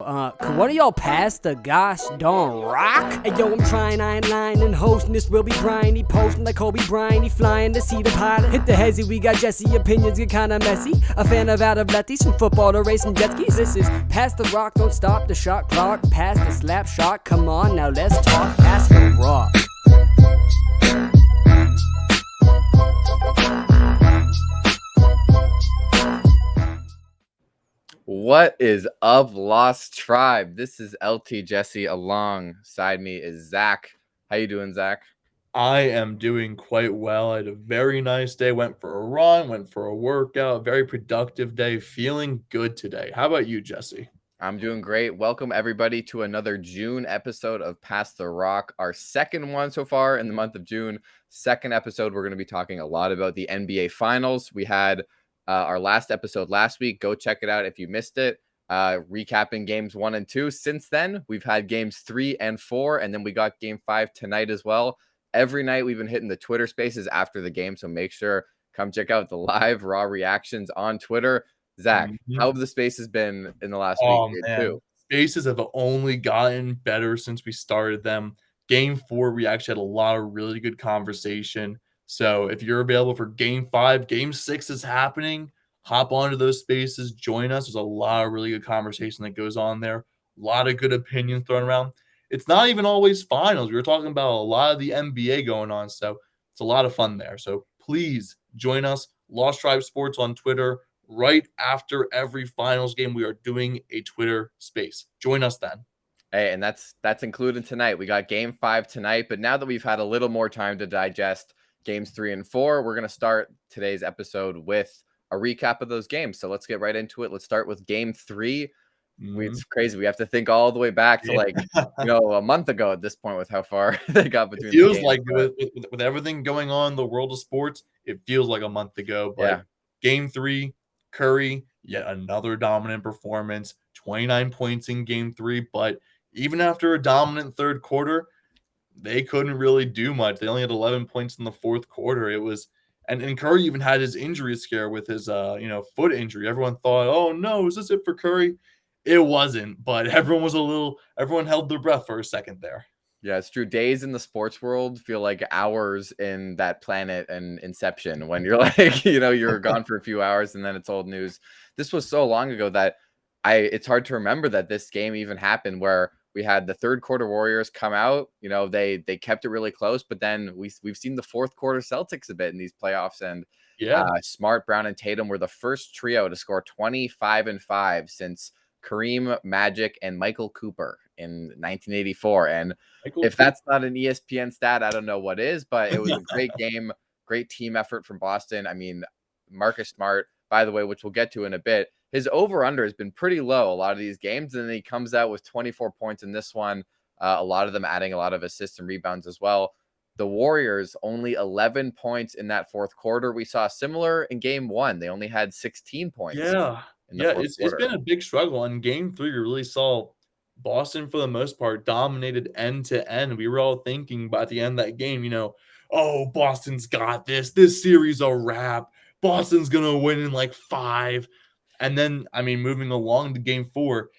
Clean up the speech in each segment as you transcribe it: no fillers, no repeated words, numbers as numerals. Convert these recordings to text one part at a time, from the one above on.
Could one of y'all pass the gosh darn rock? Hey yo, I'm trying, I ain't lying, and hosting this will be Brian. He posting like Kobe Bryant, he flying to see the pilot. Hit the hezzy, we got Jesse, opinions get kinda messy. A fan of Athletics, from football to racing jet skis. This is Pass the Rock, don't stop the shot clock. Pass the slap shot, come on, now let's talk. Pass the rock. What is up, Lost Tribe? This is LT Jesse. Alongside me is Zach. How you doing, Zach? I am doing quite well. I had a very nice day. Went for a run, went for a workout, very productive day. Feeling good today. How about you, Jesse? I'm doing great. Welcome, everybody, to another June episode of Pass the Rock, our second one so far in the month of June. Second episode, we're going to be talking a lot about the NBA Finals. We had our last episode last week. Go check it out if you missed it. Recapping games 1 and 2. Since then, we've had games 3 and 4, and then we got game 5 tonight as well. Every night we've been hitting the Twitter spaces after the game, so make sure come check out the live raw reactions on Twitter. Zach, how have the spaces been in the last week or two? Spaces have only gotten better since we started them. Game 4, we actually had a lot of really good conversation. So if you're available for game 5, game 6 is happening. Hop onto those spaces, join us. There's a lot of really good conversation that goes on there. A lot of good opinions thrown around. It's not even always finals. We were talking about a lot of the NBA going on, so it's a lot of fun there. So please join us, Lost Tribe Sports on Twitter. Right after every finals game, we are doing a Twitter space. Join us then. Hey, and that's included tonight. We got game 5 tonight, but now that we've had a little more time to digest games 3 and 4, we're going to start today's episode with a recap of those games. So let's get right into it. Let's start with game 3. It's crazy. We have to think all the way back to a month ago at this point with how far they got between. It feels like with everything going on in the world of sports, it feels like a month ago. But yeah. Game 3, Curry, yet another dominant performance, 29 points in game 3. But even after a dominant third quarter, they couldn't really do much. They only had 11 points in the fourth quarter. It was, and Curry even had his injury scare with his foot injury. Everyone thought, oh no, is this it for Curry? It wasn't, but everyone held their breath for a second there. Yeah, it's true. Days in the sports world feel like hours in that planet and Inception when you're like, you're gone for a few hours and then it's old news. This was so long ago that it's hard to remember that this game even happened, where we had the third quarter Warriors come out. They kept it really close, but then we've seen the fourth quarter Celtics a bit in these playoffs, and Smart, Brown, and Tatum were the first trio to score 25 and 5 since Kareem, Magic, and Michael Cooper in 1984. And if that's not an ESPN stat, I don't know what is, but it was a great game, great team effort from Boston. I mean, Marcus Smart, by the way, which we'll get to in a bit, his over-under has been pretty low a lot of these games, and then he comes out with 24 points in this one, a lot of them adding a lot of assists and rebounds as well. The Warriors, only 11 points in that fourth quarter. We saw similar in game 1. They only had 16 points. It's been a big struggle. In game 3, we really saw Boston, for the most part, dominated end to end. We were all thinking by the end of that game, oh, Boston's got this. This series a wrap. Boston's going to win in like 5. And then, moving along to game 4,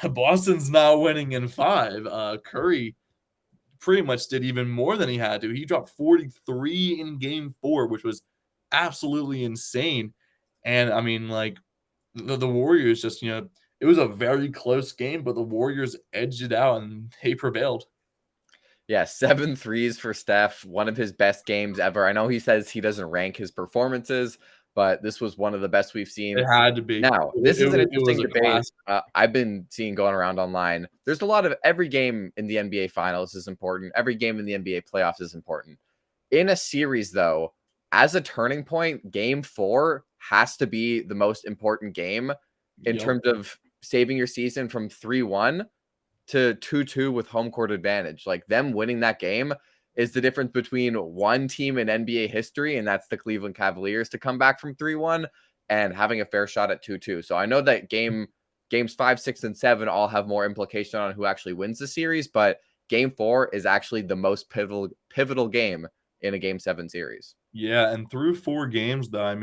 Boston's not winning in 5. Curry pretty much did even more than he had to. He dropped 43 in game 4, which was absolutely insane. And, the Warriors just, it was a very close game, but the Warriors edged it out and they prevailed. Yeah, 7 threes for Steph, one of his best games ever. I know he says he doesn't rank his performances, but this was one of the best we've seen. It had to be. Now, this is an interesting debate I've been seeing going around online. There's a lot of every game in the NBA Finals is important. Every game in the NBA playoffs is important. In a series, though, as a turning point, game 4 has to be the most important game in terms of saving your season from 3-1 to 2-2 with home court advantage. Like, them winning that game is the difference between one team in NBA history, and that's the Cleveland Cavaliers, to come back from 3-1 and having a fair shot at 2-2. So I know that games 5, 6, and 7 all have more implication on who actually wins the series, but game 4 is actually the most pivotal game in a game 7 series. Yeah, and through 4 games, though,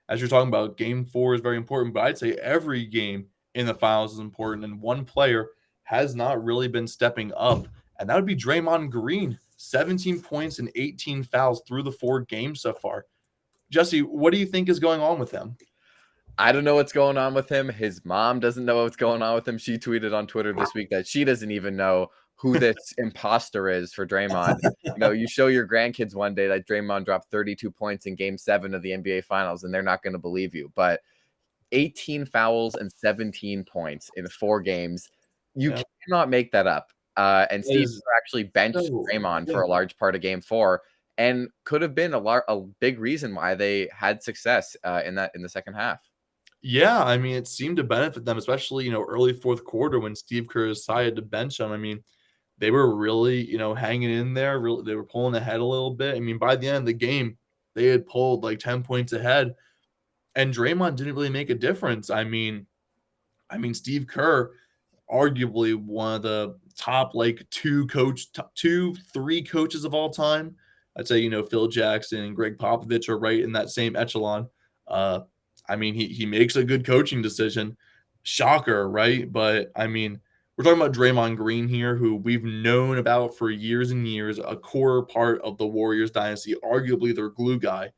as you're talking about, game 4 is very important, but I'd say every game in the finals is important, and one player has not really been stepping up, and that would be Draymond Green. 17 points and 18 fouls through the 4 games so far. Jesse, what do you think is going on with him? I don't know what's going on with him. His mom doesn't know what's going on with him. She tweeted on Twitter this week that she doesn't even know who this imposter is for Draymond. You show your grandkids one day that Draymond dropped 32 points in Game 7 of the NBA Finals, and they're not going to believe you. But 18 fouls and 17 points in 4 games, you cannot make that up. And Steve actually benched Draymond for a large part of Game 4, and could have been a big reason why they had success in the second half. Yeah, I mean, it seemed to benefit them, especially, early fourth quarter when Steve Kerr decided to bench him. I mean, they were really, hanging in there. Really, they were pulling ahead a little bit. I mean, by the end of the game, they had pulled like 10 points ahead, and Draymond didn't really make a difference. I mean, Steve Kerr, arguably one of the top like 2, 3 coaches of all time. I'd say, Phil Jackson and Greg Popovich are right in that same echelon. I mean, he makes a good coaching decision. Shocker, right? But I mean, we're talking about Draymond Green here, who we've known about for years and years, a core part of the Warriors dynasty, arguably their glue guy.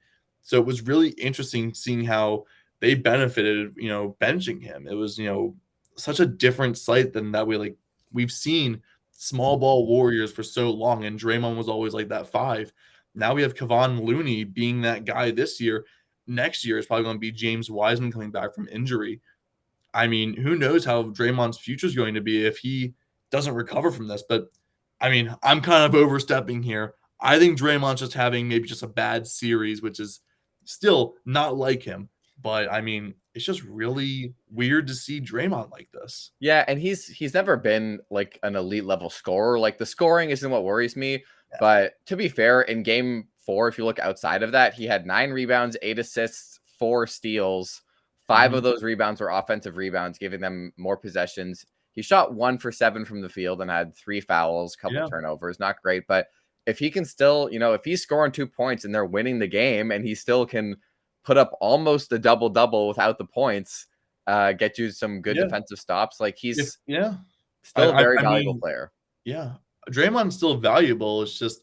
So it was really interesting seeing how they benefited, benching him. It was, such a different sight than that we've seen small ball Warriors for so long, and Draymond was always like that 5. Now we have Kevon Looney being that guy this year. Next year is probably going to be James Wiseman coming back from injury. I mean, who knows how Draymond's future is going to be if he doesn't recover from this. But, I mean, I'm kind of overstepping here. I think Draymond's just having maybe just a bad series, which is still not like him. But, I mean, it's just really weird to see Draymond like this. Yeah, and he's never been like an elite level scorer. Like, the scoring isn't what worries me. Yeah. But to be fair, in Game 4, if you look outside of that, he had 9 rebounds, 8 assists, 4 steals. 5 of those rebounds were offensive rebounds, giving them more possessions. He shot 1 for 7 from the field and had 3 fouls, couple turnovers. Not great, but if he can still, if he's scoring 2 points and they're winning the game, and he still can put up almost a double-double without the points, get you some good defensive stops, like he's still a very valuable player. Yeah, Draymond's still valuable. It's just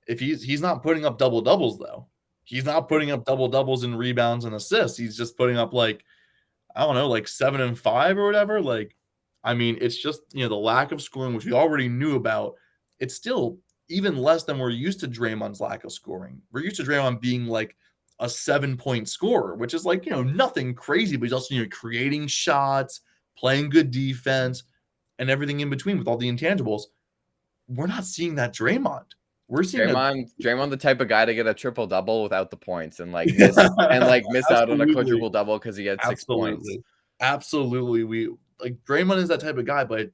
if he's not putting up double-doubles, though. He's not putting up double-doubles in rebounds and assists. He's just putting up, like, I don't know, like 7 and 5 or whatever. Like, I mean, it's just, the lack of scoring, which we already knew about. It's still even less than we're used to Draymond's lack of scoring. We're used to Draymond being like a 7-point scorer, which is like, nothing crazy, but he's also, creating shots, playing good defense, and everything in between with all the intangibles. We're not seeing that Draymond. We're seeing Draymond the type of guy to get a triple double without the points and miss out on a quadruple double because he had 6 points. Absolutely. Draymond is that type of guy, but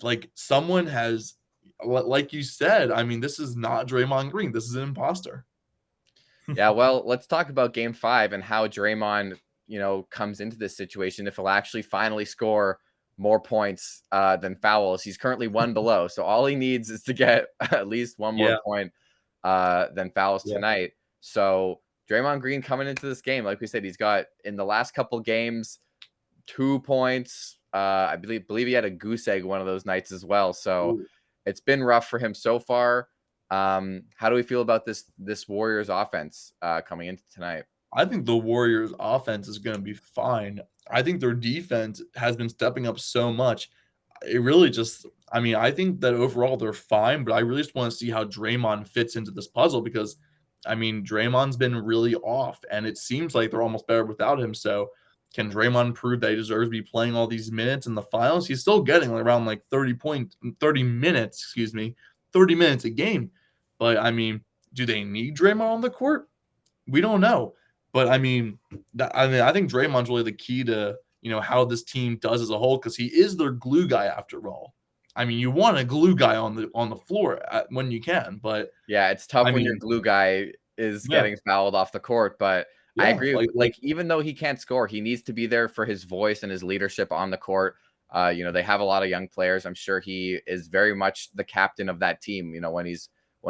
like someone has, like you said, I mean, this is not Draymond Green. This is an imposter. Yeah, well, let's talk about Game 5 and how Draymond, comes into this situation. If he'll actually finally score more points than fouls. He's currently 1 below. So all he needs is to get at least 1 more point than fouls tonight. So Draymond Green coming into this game, like we said, he's got in the last couple games 2 points. I believe he had a goose egg one of those nights as well. So it's been rough for him so far. How do we feel about this Warriors offense coming into tonight? I think the Warriors offense is going to be fine. I think their defense has been stepping up so much. It really just, I mean, I think that overall they're fine, but I really just want to see how Draymond fits into this puzzle because, I mean, Draymond's been really off, and it seems like they're almost better without him. So can Draymond prove that he deserves to be playing all these minutes in the finals? He's still getting around like 30 minutes a game. But, I mean, do they need Draymond on the court? We don't know. But I mean, I think Draymond's really the key to, how this team does as a whole because he is their glue guy after all. I mean, you want a glue guy on the floor when you can, but yeah, it's tough when your glue guy is getting fouled off the court. But I agree. Like even though he can't score, he needs to be there for his voice and his leadership on the court. They have a lot of young players. I'm sure he is very much the captain of that team. When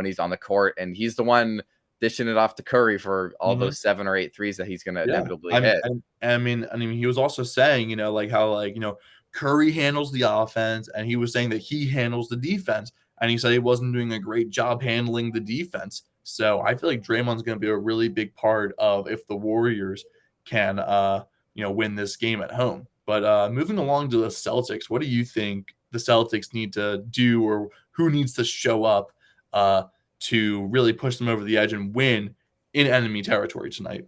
he's on the court, and he's the one dishing it off to Curry for all those 7 or 8 threes that he's going to inevitably hit. I mean, he was also saying, like how Curry handles the offense, and he was saying that he handles the defense, and he said he wasn't doing a great job handling the defense. So I feel like Draymond's going to be a really big part of if the Warriors can, win this game at home. But moving along to the Celtics, what do you think the Celtics need to do, or who needs to show up to really push them over the edge and win in enemy territory tonight?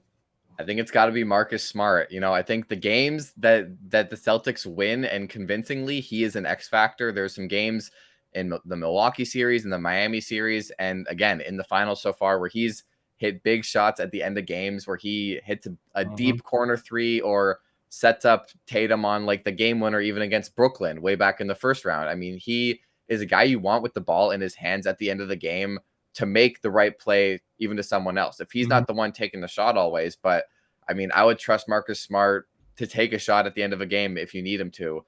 I think it's got to be Marcus Smart. I think the games that the Celtics win, and convincingly, he is an X factor. There's some games in the Milwaukee series and the Miami series, and again in the finals so far, where he's hit big shots at the end of games, where he hits a deep corner three or sets up Tatum on like the game winner, even against Brooklyn way back in the first round. I mean, he is a guy you want with the ball in his hands at the end of the game to make the right play, even to someone else. If he's not the one taking the shot always, but I mean, I would trust Marcus Smart to take a shot at the end of a game if you need him to,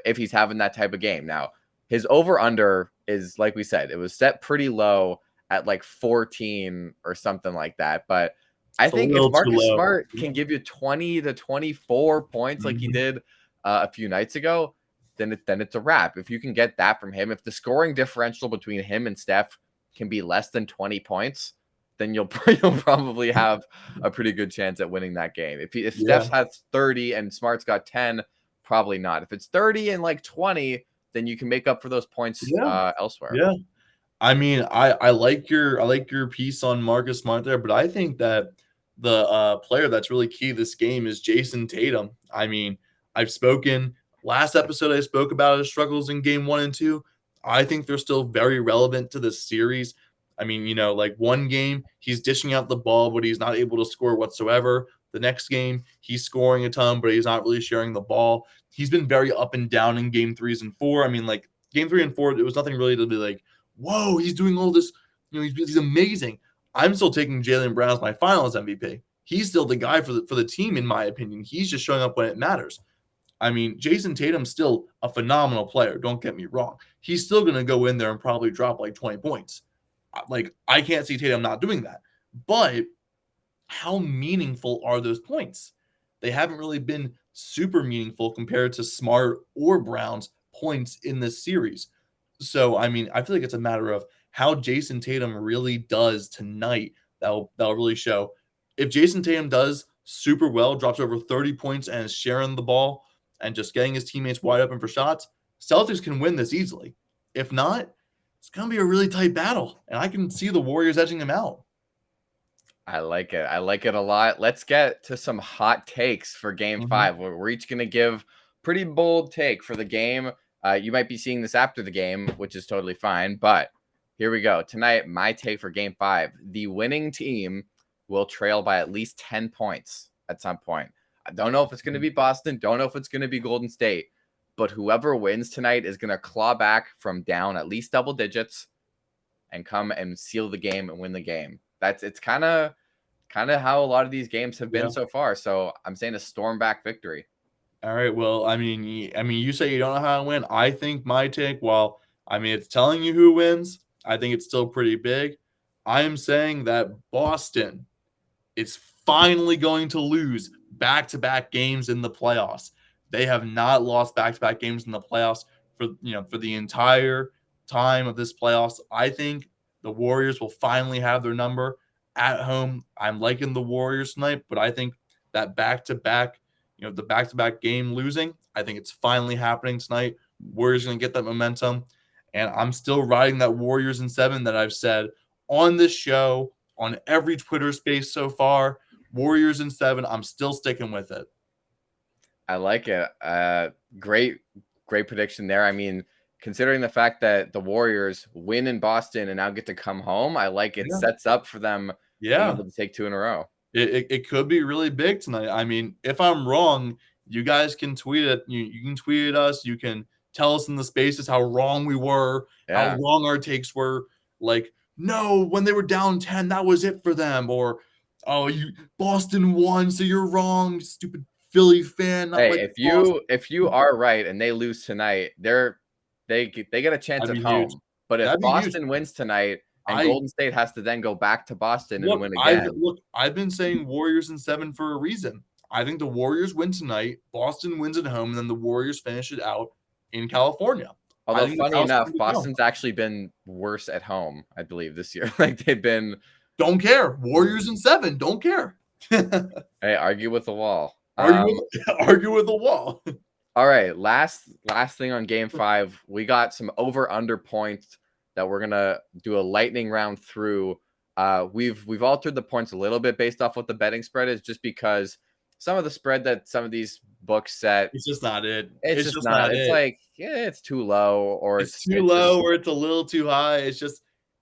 if he's having that type of game. Now, his over-under is, like we said, it was set pretty low at like 14 or something like that. But I think if Marcus Smart can give you 20 to 24 points like he did a few nights ago, then it's a wrap. If you can get that from him, if the scoring differential between him and Steph can be less than 20 points, then you'll probably have a pretty good chance at winning that game. If Steph has 30 and Smart's got 10, probably not. If it's 30 and like 20, then you can make up for those points elsewhere. Yeah. I mean, I like your piece on Marcus Smart there, but I think that the player that's really key to this game is Jason Tatum. I mean, last episode I spoke about his struggles in game 1 and 2. I think they're still very relevant to this series. I mean, like one game, he's dishing out the ball, but he's not able to score whatsoever. The next game, he's scoring a ton, but he's not really sharing the ball. He's been very up and down in game 3s and 4. I mean, like game 3 and 4, it was nothing really to be like, whoa, he's doing all this. He's amazing. I'm still taking Jaylen Brown as my finals MVP. He's still the guy for the team, in my opinion. He's just showing up when it matters. I mean, Jason Tatum's still a phenomenal player. Don't get me wrong. He's still going to go in there and probably drop like 20 points. Like, I can't see Tatum not doing that. But how meaningful are those points? They haven't really been super meaningful compared to Smart or Brown's points in this series. So, I mean, I feel like it's a matter of how Jason Tatum really does tonight. That'll really show. If Jason Tatum does super well, drops over 30 points and is sharing the ball and just getting his teammates wide open for shots, Celtics can win this easily. If not, it's going to be a really tight battle, and I can see the Warriors edging them out. I like it. I like it a lot. Let's get to some hot takes for game 5. We're each going to give pretty bold take for the game. You might be seeing this after the game, which is totally fine, but here we go. Tonight, my take for game 5, the winning team will trail by at least 10 points at some point. I don't know if it's going to be Boston. Don't know if it's going to be Golden State. But whoever wins tonight is going to claw back from down at least double digits and come and seal the game and win the game. It's kind of how a lot of these games have been so far. So I'm saying a storm back victory. All right. Well, I mean, you say you don't know how to win. I think my take, while it's telling you who wins, I think it's still pretty big. I am saying that Boston is finally going to lose back-to-back games in the playoffs. They have not lost back-to-back games in the playoffs for the entire time of this playoffs. I think the Warriors will finally have their number at home. I'm liking the Warriors tonight, but I think that back-to-back, the back-to-back game losing, I think it's finally happening tonight. Warriors going to get that momentum, and I'm still riding that Warriors in 7 that I've said on this show, on every Twitter space so far. Warriors in 7. I'm still sticking with it. I like it. Great prediction there. I mean, considering the fact that the Warriors win in Boston and now get to come home, I like it. Sets up for them being able to take 2 in a row. It could be really big tonight. I mean, if I'm wrong, you guys can tweet it. You can tweet at us. You can tell us in the spaces how wrong we were, how wrong our takes were. Like, no, when they were down 10, that was it for them. Or, oh, Boston won, so you're wrong, stupid Philly fan. Hey, if you are right and they lose tonight, they get a chance at home. But if Boston wins tonight, And Golden State has to then go back to Boston and win again. I've been saying Warriors in 7 for a reason. I think the Warriors win tonight. Boston wins at home, and then the Warriors finish it out in California. Although, funny enough, Boston's actually been worse at home, I believe, this year. Like, they've been... Don't care. Warriors in 7. Don't care. Hey, argue with the wall. Argue with the wall. All right, last thing on Game 5. We got some over-under points that we're going to do a lightning round through. We've altered the points a little bit based off what the betting spread is, just because some of the spread that some of these books set, it's just not it. It's just not it. It's like, yeah, it's too low, or it's too low, or it's a little too high.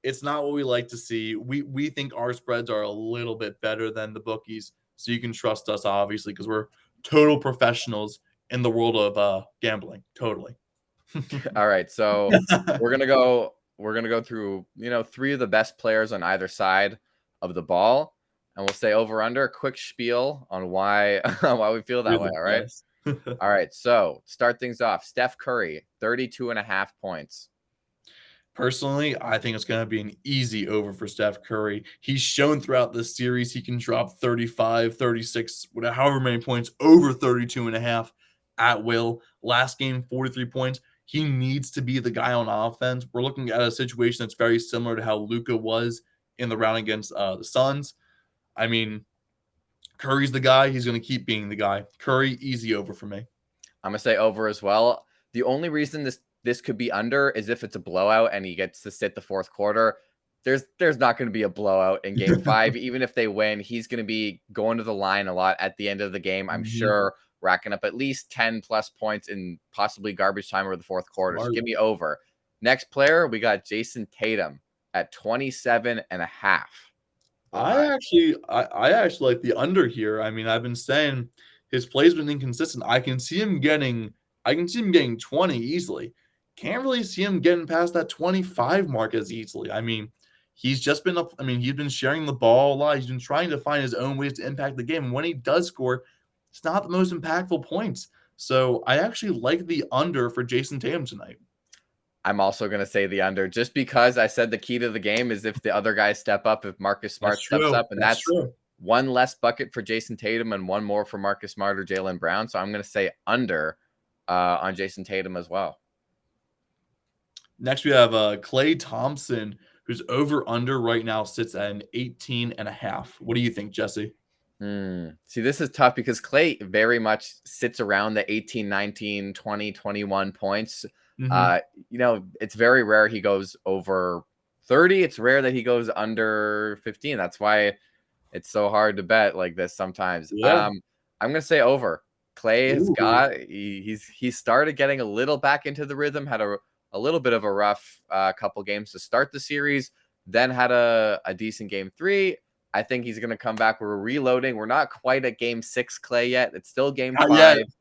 It's not what we like to see. We think our spreads are a little bit better than the bookies, so you can trust us, obviously, because we're total professionals in the world of gambling. Totally. All right, so we're gonna go through 3 of the best players on either side of the ball, and we'll say over under, a quick spiel on why we feel that way. All right. All right, so start things off. Steph Curry, 32.5 points. Personally, I think it's going to be an easy over for Steph Curry. He's shown throughout this series he can drop 35, 36, however many points, over 32.5 at will. Last game, 43 points. He needs to be the guy on offense. We're looking at a situation that's very similar to how Luka was in the round against the Suns. I mean, Curry's the guy. He's going to keep being the guy. Curry, easy over for me. I'm going to say over as well. The only reason this could be under is if it's a blowout and he gets to sit the fourth quarter. There's not going to be a blowout in Game 5. Even if they win, he's going to be going to the line a lot at the end of the game, I'm sure, racking up at least 10-plus points in possibly garbage time or the fourth quarter. So give me over. Next player, we got Jason Tatum at 27.5. I actually like the under here. I mean, I've been saying his play's been inconsistent. I can see him getting 20 easily. Can't really see him getting past that 25 mark as easily. I mean, he's been sharing the ball a lot. He's been trying to find his own ways to impact the game. And when he does score, it's not the most impactful points. So I actually like the under for Jason Tatum tonight. I'm also going to say the under, just because I said the key to the game is if the other guys step up, if Marcus Smart steps up, and that's one less bucket for Jason Tatum and one more for Marcus Smart or Jaylen Brown. So I'm going to say under on Jason Tatum as well. Next, we have Klay Thompson, whose over-under right now sits at an 18.5. What do you think, Jesse? See, this is tough because Klay very much sits around the 18, 19, 20, 21 points. It's very rare he goes over 30. It's rare that he goes under 15. That's why it's so hard to bet like this sometimes. Yeah. I'm going to say over. Klay has he's started getting a little back into the rhythm, had a little bit of a rough couple games to start the series, then had a decent Game 3. I think he's going to come back. We're reloading. We're not quite at Game 6, Klay, yet. It's still Game 5.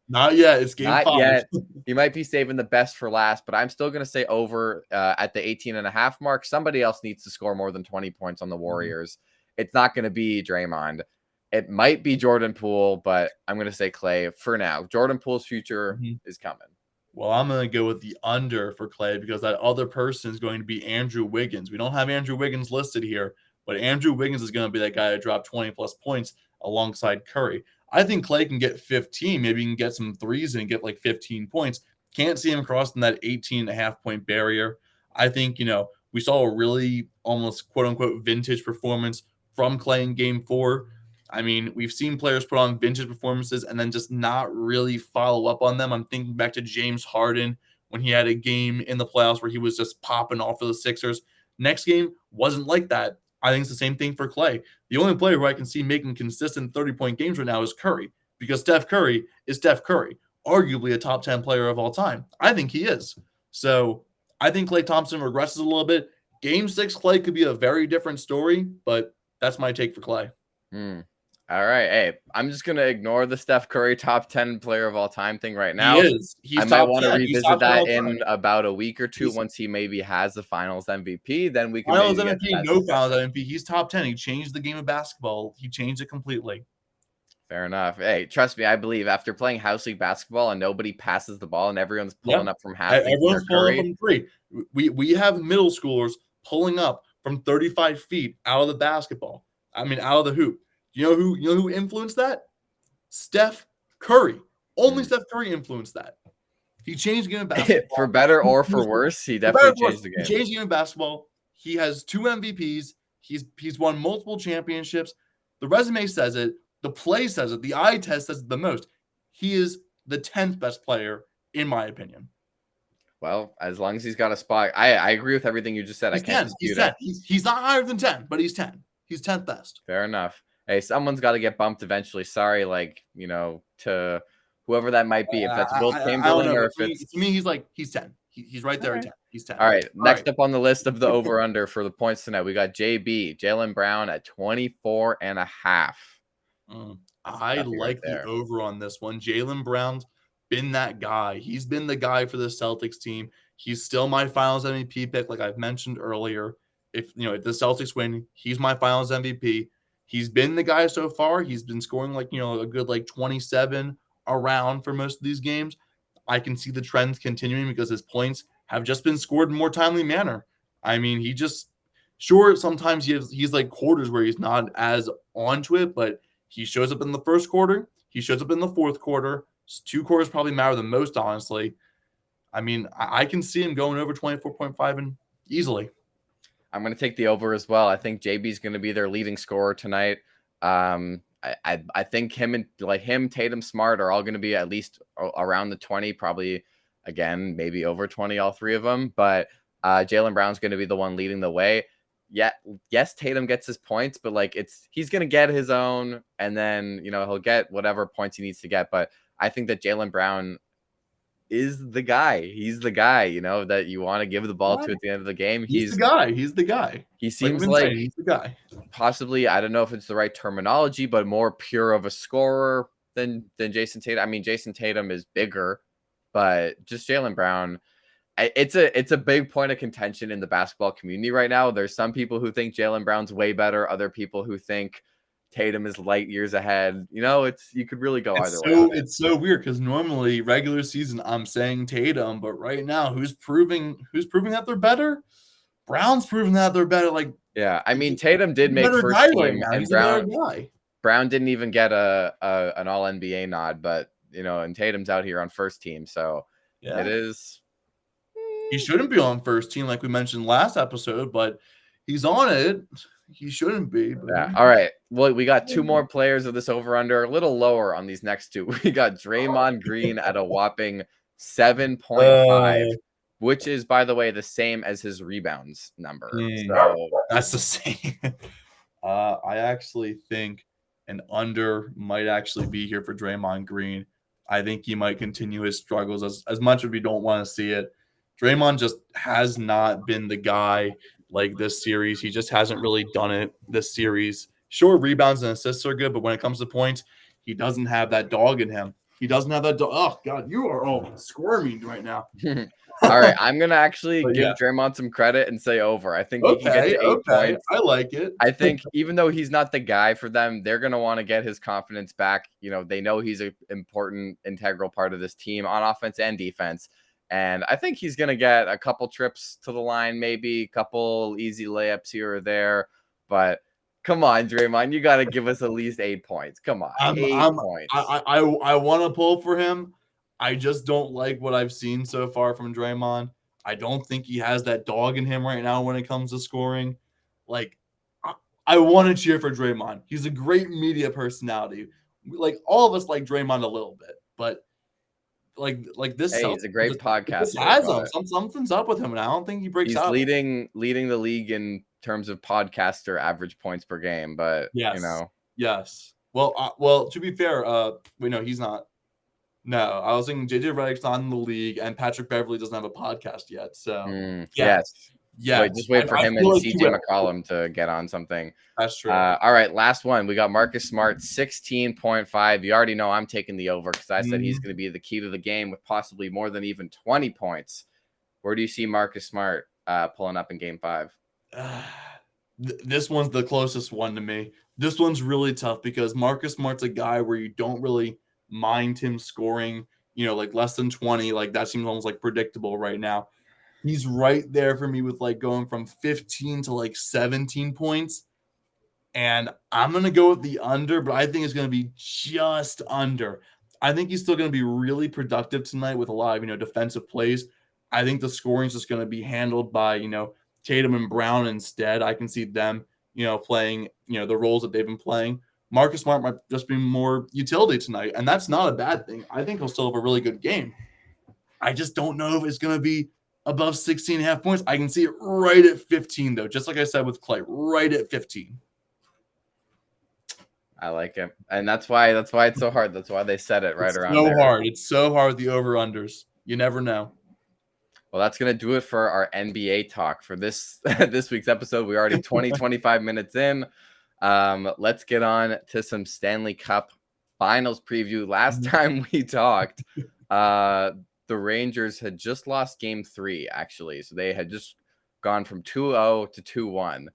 Not yet. It's Game 5. Not yet. He might be saving the best for last, but I'm still going to say over at the 18.5 mark. Somebody else needs to score more than 20 points on the Warriors. It's not going to be Draymond. It might be Jordan Poole, but I'm going to say Klay for now. Jordan Poole's future is coming. Well, I'm going to go with the under for Klay because that other person is going to be Andrew Wiggins. We don't have Andrew Wiggins listed here, but Andrew Wiggins is going to be that guy to drop 20-plus points alongside Curry. I think Klay can get 15. Maybe he can get some threes and get like 15 points. Can't see him crossing that 18.5-point barrier. I think, we saw a really almost quote-unquote vintage performance from Klay in Game 4. I mean, we've seen players put on vintage performances and then just not really follow up on them. I'm thinking back to James Harden when he had a game in the playoffs where he was just popping off for the Sixers. Next game wasn't like that. I think it's the same thing for Klay. The only player who I can see making consistent 30-point games right now is Curry, because Steph Curry is Steph Curry, arguably a top 10 player of all time. I think he is. So I think Klay Thompson regresses a little bit. Game 6 Klay could be a very different story, but that's my take for Klay. All right. Hey, I'm just going to ignore the Steph Curry top 10 player of all time thing right now. He is. I might want to revisit that in about a week or two once he maybe has the finals MVP. Then we can finals MVP, no finals MVP. He's top 10. He changed the game of basketball. He changed it completely. Fair enough. Hey, trust me, I believe after playing house league basketball and nobody passes the ball and everyone's pulling up from half. Everyone's pulling up from 3. We have middle schoolers pulling up from 35 feet out of the basketball. I mean, out of the hoop. You know who influenced that? Steph Curry. Only Steph Curry influenced that. He changed the game of basketball. For better or for worse, he definitely changed the game. He changed the game of basketball. He has 2 MVPs. He's won multiple championships. The resume says it. The play says it. The eye test says it the most. He is the 10th best player, in my opinion. Well, as long as he's got a spot, I agree with everything you just said. He's I can't 10. dispute He's it. 10. He's not higher than 10, but he's 10. He's 10th best. Fair enough. Hey, someone's got to get bumped eventually. Sorry, to whoever that might be. If that's Will Chamberlain or if it's... To me, he's 10. He's right there at 10. He's 10. All right. Next up on the list of the over-under for the points tonight, we got JB, Jaylen Brown at 24.5. I like the over on this one. Jaylen Brown's been that guy. He's been the guy for the Celtics team. He's still my Finals MVP pick, like I've mentioned earlier. If the Celtics win, he's my Finals MVP. He's been the guy so far. He's been scoring a good 27 around for most of these games. I can see the trends continuing because his points have just been scored in a more timely manner. I mean, sometimes he's like quarters where he's not as onto it, but he shows up in the first quarter. He shows up in the fourth quarter. 2 quarters probably matter the most, honestly. I mean, I can see him going over 24.5 and easily. I'm going to take the over as well. I think JB's going to be their leading scorer tonight. I think him, Tatum, Smart are all going to be at least around the 20, probably, again, maybe over 20, all 3 of them. But Jaylen Brown's going to be the one leading the way. Yeah, yes, Tatum gets his points, but he's going to get his own, and then, he'll get whatever points he needs to get. But I think that Jaylen Brown is the guy. He's the guy, that you want to give the ball to at the end of the game. He's the guy. He's the guy. He seems like he's the guy. Possibly, I don't know if it's the right terminology, but more pure of a scorer than Jason Tatum. I mean, Jason Tatum is bigger, but just Jaylen Brown. It's a big point of contention in the basketball community right now. There's some people who think Jaylen Brown's way better. Other people who think Tatum is light years ahead. You could really go either way. It's so weird because normally regular season I'm saying Tatum, but right now who's proving that they're better? Brown's proving that they're better. Yeah, I mean Tatum did make first team, and Brown didn't even get an All NBA nod, but and Tatum's out here on first team, so it is. He shouldn't be on first team like we mentioned last episode, but he's on it. He shouldn't be. But... Yeah. All right. Well, we got 2 more players of this over-under, a little lower on these next 2. We got Draymond Green at a whopping 7.5, which is, by the way, the same as his rebounds number. So that's the same. I actually think an under might actually be here for Draymond Green. I think he might continue his struggles as much as we don't want to see it. Draymond just has not been the guy like this series. He just hasn't really done it this series. Sure, rebounds and assists are good, but when it comes to points, he doesn't have that dog in him. He doesn't have that dog. Oh, God, you are all squirming right now. All right, I'm going to actually give Draymond some credit and say over. I think he can get to 8 points. I like it. I think even though he's not the guy for them, they're going to want to get his confidence back. They know he's an important, integral part of this team on offense and defense. And I think he's going to get a couple trips to the line, maybe a couple easy layups here or there. But come on, Draymond, you got to give us at least 8 points. Come on, 8 points. I want to pull for him. I just don't like what I've seen so far from Draymond. I don't think he has that dog in him right now when it comes to scoring. I want to cheer for Draymond. He's a great media personality. All of us like Draymond a little bit, but this. Hey, he's a great podcaster. Something's up with him, and I don't think he breaks out. He's leading the league in terms of podcaster average points per game, but yes. Well, to be fair, no, he's not. No, I was thinking JJ Redick's not in the league, and Patrick Beverly doesn't have a podcast yet. So yes. Just wait for him and CJ McCollum to get on something. That's true. All right, last one. We got Marcus Smart, 16.5. You already know I'm taking the over because I said he's going to be the key to the game with possibly more than even 20 points. Where do you see Marcus Smart pulling up in Game 5? This one's the closest one to me. This one's really tough because Marcus Smart's a guy where you don't really mind him scoring, less than 20. That seems almost predictable right now. He's right there for me with like going from 15 to like 17 points. And I'm going to go with the under, but I think it's going to be just under. I think he's still going to be really productive tonight with a lot of, defensive plays. I think the scoring is just going to be handled by, Tatum and Brown instead. I can see them, playing, the roles that they've been playing. Marcus Smart might just be more utility tonight, and that's not a bad thing. I think he'll still have a really good game. I just don't know if it's going to be above 16.5 points. I can see it right at 15, though, just like I said with Clay, right at 15. I like it. And that's why it's so hard. That's why they set it right around there. It's so hard with the over-unders. You never know. Well, that's going to do it for our NBA talk for this week's episode. We're already 25 minutes in. Let's get on to some Stanley Cup Finals preview. Last time we talked, the Rangers had just lost game 3, actually. So they had just gone from 2-0 to 2-1.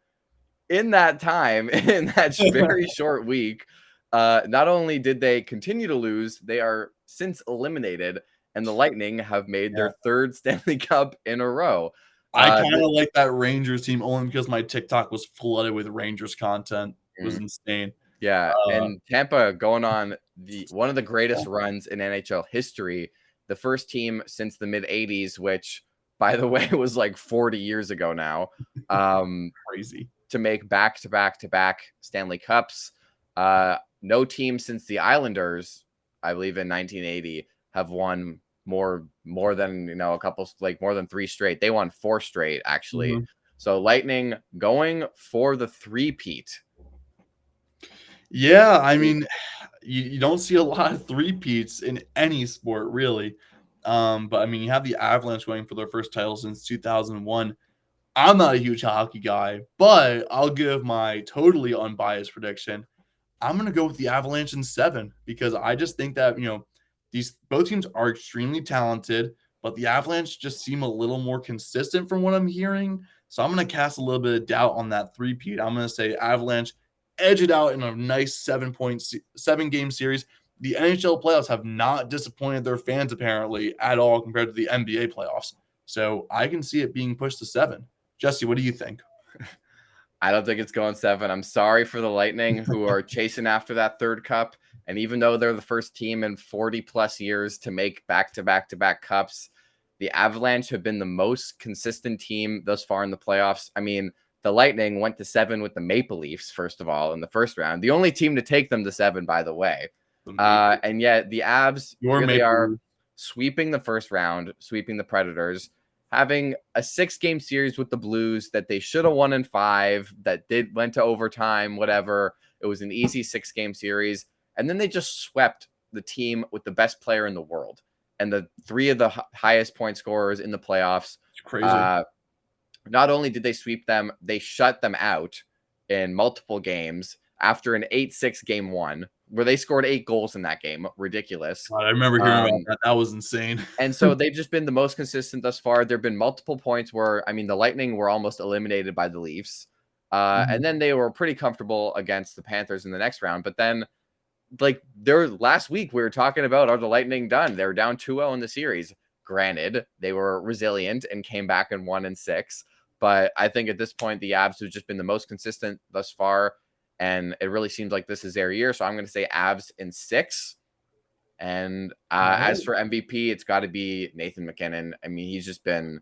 In that time, in that very short week, not only did they continue to lose, they are since eliminated, and the Lightning have made their 3rd Stanley Cup in a row. I kind of like that Rangers team only because my TikTok was flooded with Rangers content. It was insane. Yeah, and Tampa going on one of the greatest runs in NHL history, the first team since the mid-'80s, which, by the way, was like 40 years ago now. Crazy. To make back-to-back Stanley Cups. No team since the Islanders, I believe in 1980, have won more than a couple, like more than 3 straight. They won 4 straight, actually. So Lightning going for the three-peat. Yeah, I mean, you don't see a lot of three-peats in any sport, really. But I mean, you have the Avalanche going for their first title since 2001. I'm not a huge hockey guy, but I'll give my totally unbiased prediction. I'm going to go with the Avalanche in 7 because I just think that, these both teams are extremely talented, but the Avalanche just seem a little more consistent from what I'm hearing. So I'm going to cast a little bit of doubt on that three-peat. I'm going to say Avalanche edge it out in a nice 7-game series. The NHL playoffs have not disappointed their fans apparently at all compared to the NBA playoffs. So I can see it being pushed to 7. Jesse, what do you think? I don't think it's going 7. I'm sorry for the Lightning who are chasing after that 3rd cup. And even though they're the first team in 40 plus years to make back-to-back cups, the Avalanche have been the most consistent team thus far in the playoffs. I mean, the Lightning went to 7 with the Maple Leafs, first of all, in the first round. The only team to take them to 7, by the way. And yet the Avs, here they are sweeping the first round, sweeping the Predators, having a 6-game series with the Blues that they should have won in 5, that went to overtime, whatever. It was an easy 6-game series. And then they just swept the team with the best player in the world and the 3 of the highest point scorers in the playoffs. It's crazy. Not only did they sweep them, they shut them out in multiple games after an 8-6 game 1, where they scored 8 goals in that game. Ridiculous. God, I remember hearing about that. That was insane. And so they've just been the most consistent thus far. There have been multiple points where, I mean, the Lightning were almost eliminated by the Leafs. And then they were pretty comfortable against the Panthers in the next round. But then, like, last week, we were talking about, are the Lightning done? They were down 2-0 in the series. Granted, they were resilient and came back and won in 6. But I think at this point, the Avs have just been the most consistent thus far. And it really seems like this is their year. So I'm going to say Avs in 6. And as for MVP, it's got to be Nathan MacKinnon. I mean, he's just been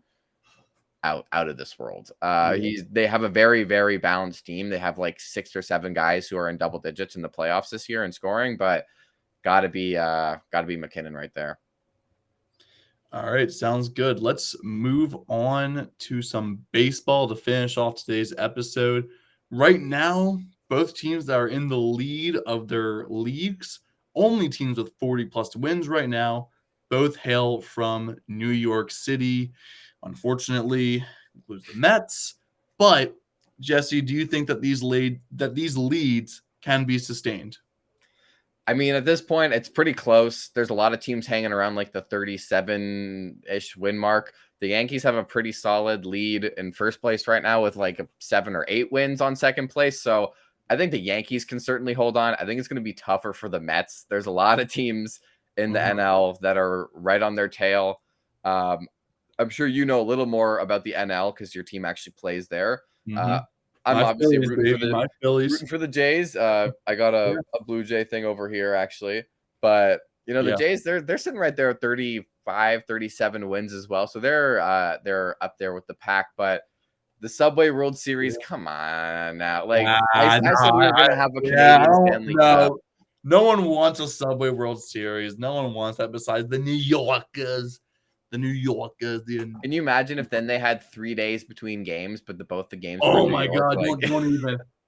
out of this world. They have a very, very balanced team. They have like 6 or 7 guys who are in double digits in the playoffs this year in scoring, but got to be MacKinnon right there. All right, sounds good. Let's move on to some baseball to finish off today's episode. Right now, both teams that are in the lead of their leagues, only teams with 40-plus wins right now, both hail from New York City. Unfortunately, includes the Mets. But, Jesse, do you think that these leads can be sustained? I mean, at this point, it's pretty close. There's a lot of teams hanging around like the 37-ish win mark. The Yankees have a pretty solid lead in first place right now with like 7 or 8 wins on second place. So I think the Yankees can certainly hold on. I think it's going to be tougher for the Mets. There's a lot of teams in the NL that are right on their tail. I'm sure you know a little more about the NL because your team actually plays there. Mhm. I'm My obviously Phillies, baby, my Phillies. rooting for the Jays. I got a Blue Jay thing over here actually, but the Jays they're sitting right there at 35, 37 wins as well, so they're up there with the pack. But the Subway World Series, come on now, like I said we were gonna have a Canadian Stanley Cup. No one wants a Subway World Series. No one wants that besides the New Yorkers. The New Yorkers. Can you imagine if then they had 3 days between games, but both the games? Oh were in my New York, God! like...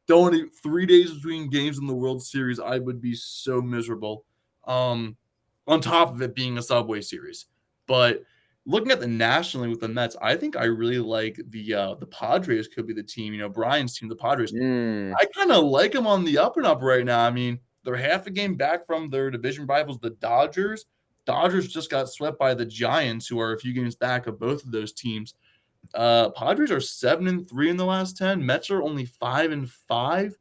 Don't even 3 days between games in the World Series. I would be so miserable. On top of it being a Subway Series, but looking at the National League with the Mets, I think I really like the Padres could be the team. Brian's team, the Padres. I kind of like them on the up and up right now. I mean, they're half a game back from their division rivals, the Dodgers. Dodgers just got swept by the Giants, who are a few games back of both of those teams. Padres are 7-3 in the last 10. Mets are only 5-5.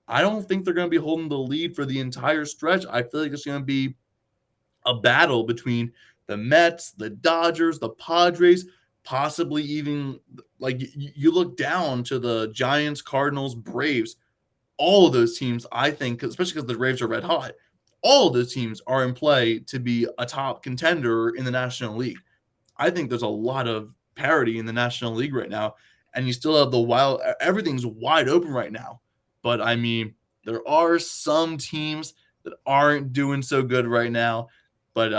I don't think they're going to be holding the lead for the entire stretch. I feel like it's going to be a battle between the Mets, the Dodgers, the Padres, possibly even like you look down to the Giants, Cardinals, Braves. All of those teams, I think, especially because the Braves are red hot, all of those teams are in play to be a top contender in the National League. I think there's a lot of parity in the National League right now, and you still have everything's wide open right now. But I mean, there are some teams that aren't doing so good right now. But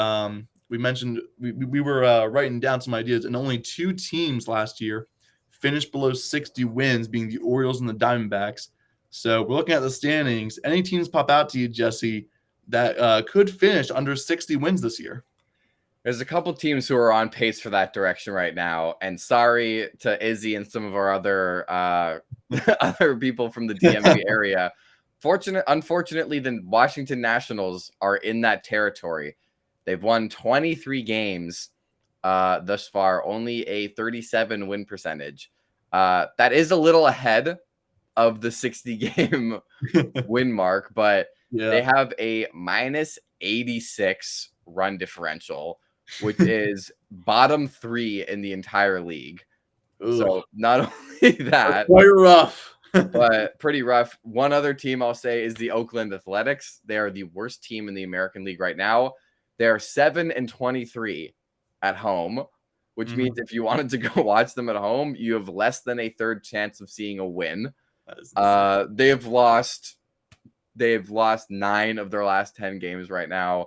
we mentioned we were writing down some ideas, and only 2 teams last year finished below 60 wins, being the Orioles and the Diamondbacks. So we're looking at the standings. Any teams pop out to you, Jesse, that could finish under 60 wins this year? There's a couple teams who are on pace for that direction right now. And sorry to Izzy and some of our other other people from the DMV area. Unfortunately, the Washington Nationals are in that territory. They've won 23 games thus far, only a 37 win percentage. That is a little ahead of the 60-game win mark, but they have a minus 86 run differential, which is bottom 3 in the entire league. Ooh. So not only that, quite rough, but pretty rough. One other team I'll say is the Oakland Athletics. They are the worst team in the American League right now. They're 7-23 at home, which means if you wanted to go watch them at home, you have less than a third chance of seeing a win. They've lost 9 of their last 10 games right now.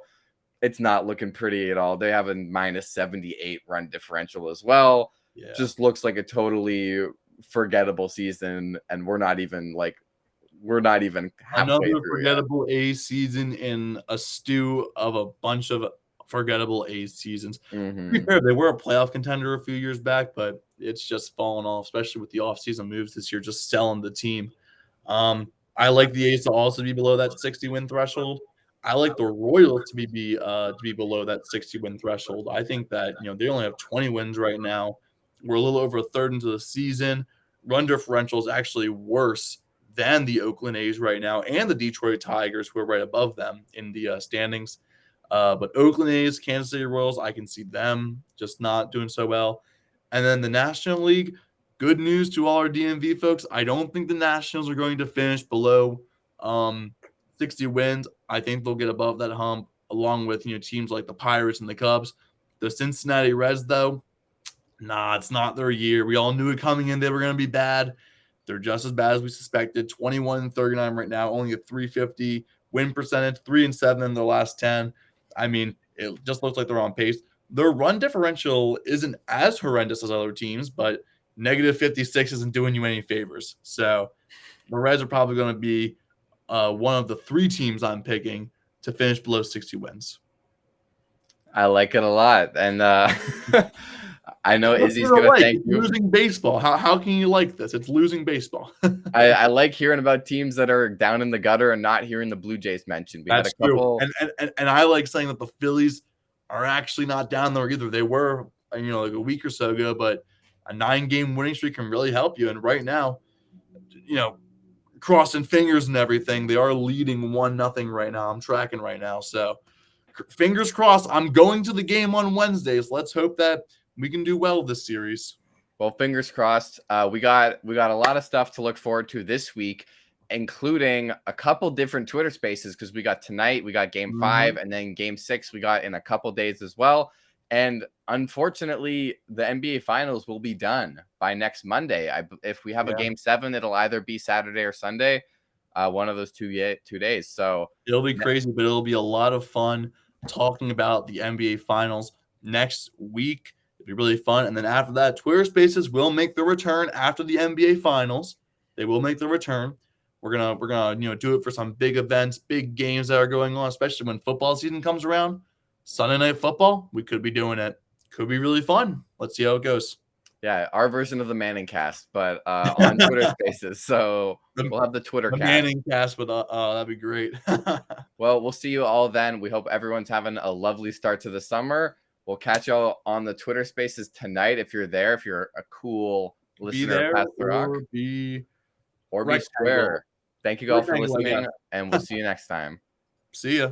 It's not looking pretty at all. They have a minus 78 run differential as well. Yeah. Just looks like a totally forgettable season, and we're not even halfway another through forgettable A season in a stew of a bunch of forgettable A seasons. To be fair, they were a playoff contender a few years back, but it's just fallen off, especially with the offseason moves this year, just selling the team. I like the A's to also be below that 60-win threshold. I like the Royals to be below that 60-win threshold. I think that they only have 20 wins right now. We're a little over a third into the season. Run differential is actually worse than the Oakland A's right now and the Detroit Tigers, who are right above them in the standings. But Oakland A's, Kansas City Royals, I can see them just not doing so well. And then the National League, good news to all our DMV folks. I don't think the Nationals are going to finish below 60 wins. I think they'll get above that hump, along with teams like the Pirates and the Cubs. The Cincinnati Reds, though, it's not their year. We all knew it coming in. They were going to be bad. They're just as bad as we suspected. 21-39 right now, only a 350 win percentage, 3-7 in their last 10. I mean, it just looks like they're on pace. Their run differential isn't as horrendous as other teams, but negative 56 isn't doing you any favors. So the Reds are probably going to be one of the 3 teams I'm picking to finish below 60 wins. I like it a lot. And I know Izzy's going to thank you. Losing baseball. How can you like this? It's losing baseball. I like hearing about teams that are down in the gutter and not hearing the Blue Jays mentioned. That's true. And I like saying that the Phillies are actually not down there either. They were, like a week or so ago, but a 9-game winning streak can really help you. And right now, crossing fingers and everything, they are leading 1-0 right now. I'm tracking right now. So fingers crossed. I'm going to the game on Wednesdays. Let's hope that we can do well this series. Well, fingers crossed. We got a lot of stuff to look forward to this week, including a couple different Twitter spaces, because we got tonight, we got game 5, and then game 6 we got in a couple days as well. And unfortunately, the NBA Finals will be done by next Monday. If we have a game 7, it'll either be Saturday or Sunday, one of those 2 days. So it'll be crazy, but it'll be a lot of fun talking about the NBA Finals next week. It'll be really fun. And then after that, Twitter Spaces will make the return after the NBA Finals. They will make the return. We're gonna do it for some big events, big games that are going on, especially when football season comes around. Sunday Night Football, we could be doing it. Could be really fun. Let's see how it goes. Yeah, our version of the Manning cast, but on Twitter Spaces. So we'll have the Twitter cast. Manning cast, but that'd be great. Well, we'll see you all then. We hope everyone's having a lovely start to the summer. We'll catch y'all on the Twitter Spaces tonight if you're there. If you're a cool listener of Pass the Rock, or be square. Thank you all for listening, and we'll see you next time. See ya.